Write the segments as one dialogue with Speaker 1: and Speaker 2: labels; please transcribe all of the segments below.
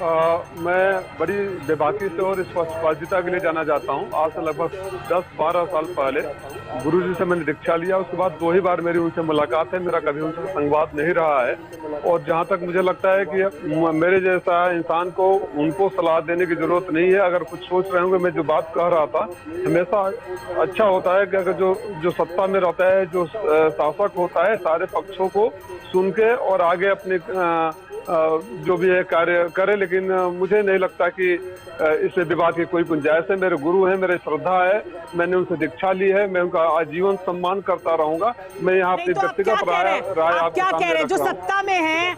Speaker 1: मैं बड़ी बेबाकी से और स्पष्टता के लिए जाना चाहता हूँ। आज से लगभग 10-12 साल पहले गुरुजी से मैंने दीक्षा लिया। उसके बाद 2 ही बार मेरी उनसे मुलाकात है, मेरा कभी उनसे संवाद नहीं रहा है। और जहाँ तक मुझे लगता है कि मेरे जैसा इंसान को उनको सलाह देने की जरूरत नहीं है। अगर कुछ सोच रहे होंगे, मैं जो बात कह रहा था, हमेशा अच्छा होता है कि अगर जो सत्ता में रहता है, जो शासक होता है, सारे पक्षों को सुन के और आगे अपने जो भी है कार्य करे। लेकिन मुझे नहीं लगता कि इससे विवाद की कोई गुंजाइश है। मेरे गुरु हैं, मेरे श्रद्धा है, मैंने उनसे दीक्षा ली है, मैं उनका आजीवन सम्मान करता रहूंगा। मैं यहाँ अपनी व्यक्तिगत राय
Speaker 2: आप क्या कह रहे हैं? जो सत्ता में है,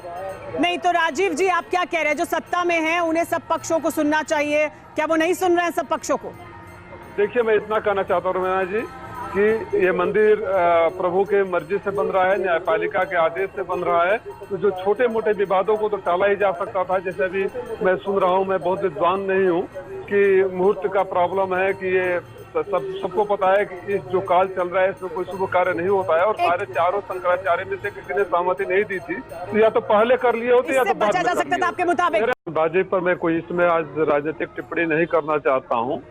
Speaker 2: नहीं तो राजीव जी आप क्या कह रहे हैं? जो सत्ता में है उन्हें सब पक्षों को सुनना चाहिए, क्या वो नहीं सुन रहे हैं सब पक्षों को?
Speaker 1: देखिए, मैं इतना कहना चाहता हूँ मीना जी कि ये मंदिर प्रभु के मर्जी से बन रहा है, न्यायपालिका के आदेश से बन रहा है। तो जो छोटे मोटे विवादों को तो टाला ही जा सकता था। जैसे अभी मैं सुन रहा हूँ, मैं बहुत विद्वान नहीं हूँ, कि मुहूर्त का प्रॉब्लम है, कि ये सबको पता है कि इस जो काल चल रहा है इसमें कोई शुभ कार्य नहीं होता है। और सारे चारों शंकराचार्य में से किसी ने सहमति नहीं दी थी, तो या तो पहले कर लिए होते या तो बाद में कर लिए होते।
Speaker 2: आपके मुताबिक
Speaker 1: भाजपा पर मैं कोई इसमें आज राजनीतिक टिप्पणी नहीं करना चाहता हूँ।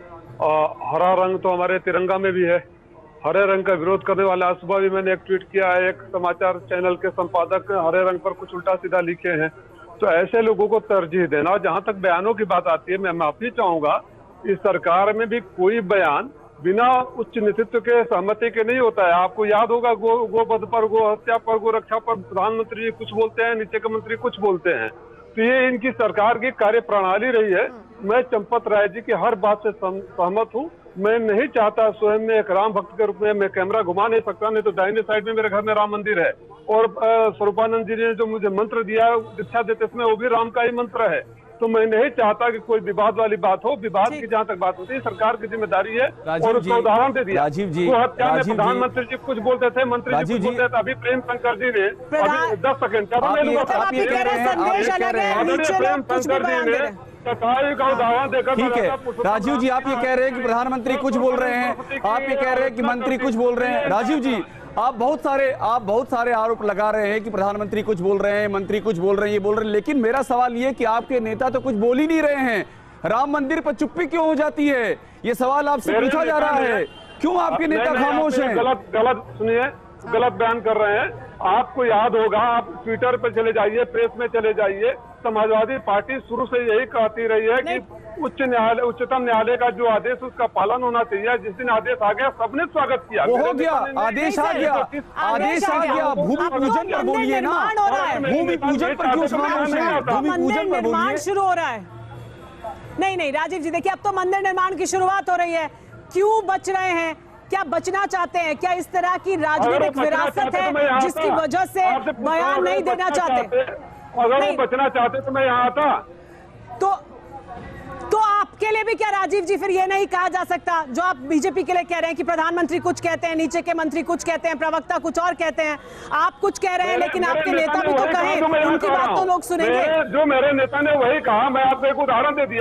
Speaker 1: हरा रंग तो हमारे तिरंगा में भी है। हरे रंग का विरोध करने वाला, सुबह भी मैंने एक ट्वीट किया है, एक समाचार चैनल के संपादक हरे रंग पर कुछ उल्टा सीधा लिखे हैं। तो ऐसे लोगों को तरजीह देना। जहां तक बयानों की बात आती है, मैं माफी चाहूंगा, इस सरकार में भी कोई बयान बिना उच्च नेतृत्व के सहमति के नहीं होता है। आपको याद होगा, गोवध पर, गो हत्या पर, गो रक्षा पर प्रधानमंत्री कुछ बोलते हैं, नीचे के मंत्री कुछ बोलते हैं। तो ये इनकी सरकार की कार्य प्रणाली रही है। मैं चंपत राय जी की हर बात से सहमत हूँ। मैं नहीं चाहता, स्वयं में एक राम भक्त के रूप में मैं कैमरा घुमा नहीं सकता, नहीं तो दाहिने साइड में मेरे घर में राम मंदिर है। और स्वरूपानंद जी ने जो मुझे मंत्र दिया दीक्षा देते समय, वो भी राम का ही मंत्र है। तो मैं नहीं चाहता कि कोई विवाद वाली बात हो। विवाद की जहाँ तक बात होती है, सरकार की जिम्मेदारी है। और उसका उदाहरण दे दिया, वो हत्या में प्रधानमंत्री जी कुछ बोलते थे, मंत्री जी कुछ बोलते थे। अभी प्रेम शंकर जी ने, अभी 10 सेकंड का उदाहरण देकर,
Speaker 3: ठीक है राजीव जी, आप ये कह रहे हैं कि प्रधानमंत्री कुछ बोल रहे हैं, आप ये कह रहे हैं कि मंत्री कुछ बोल रहे हैं। राजीव जी, आप बहुत सारे आरोप लगा रहे हैं कि प्रधानमंत्री कुछ बोल रहे हैं, मंत्री कुछ बोल रहे हैं, ये बोल रहे हैं, लेकिन मेरा सवाल ये कि आपके नेता तो कुछ बोल ही नहीं रहे हैं। राम मंदिर पर चुप्पी क्यों हो जाती है? ये सवाल आपसे पूछा जा रहा है, क्यों आपके नेता खामोश हैं?
Speaker 1: गलत सुनिए, गलत बयान कर रहे हैं। आपको याद होगा, आप ट्विटर पर चले जाइए, प्रेस में चले जाइए, समाजवादी पार्टी शुरू से यही कहती रही है कि उच्चतम न्यायालय का जो आदेश उसका पालन होना चाहिए। जिस दिन आदेश आ गया, सबने स्वागत किया।
Speaker 3: वो हो गया, आदेश आ गया, आदेश आ गया। भूमि पूजन पर बोलिए ना, भूमि पूजन पर क्यों खामोश हैं? भूमि पूजन पर बोलिए।
Speaker 2: शुरू हो रहा है। नहीं राजीव जी, देखिए अब तो मंदिर निर्माण की शुरुआत हो रही है। क्यों बच रहे हैं? क्या बचना चाहते हैं? क्या इस तरह की राजनीतिक विरासत है जिसकी वजह से बयान नहीं देना चाहते?
Speaker 1: अगर वो बचना चाहते तो मैं यहाँ आता।
Speaker 2: तो आपके लिए भी क्या राजीव जी फिर ये नहीं कहा जा सकता, जो आप बीजेपी के लिए कह रहे हैं कि प्रधानमंत्री कुछ कहते हैं, नीचे के मंत्री कुछ कहते हैं, प्रवक्ता कुछ और कहते हैं, आप कुछ कह रहे हैं, लेकिन आपके नेता भी तो कहें, उनकी बात तो लोग सुनेंगे।
Speaker 1: जो मेरे नेता ने वही कहा, मैं आपको एक उदाहरण दे दिया।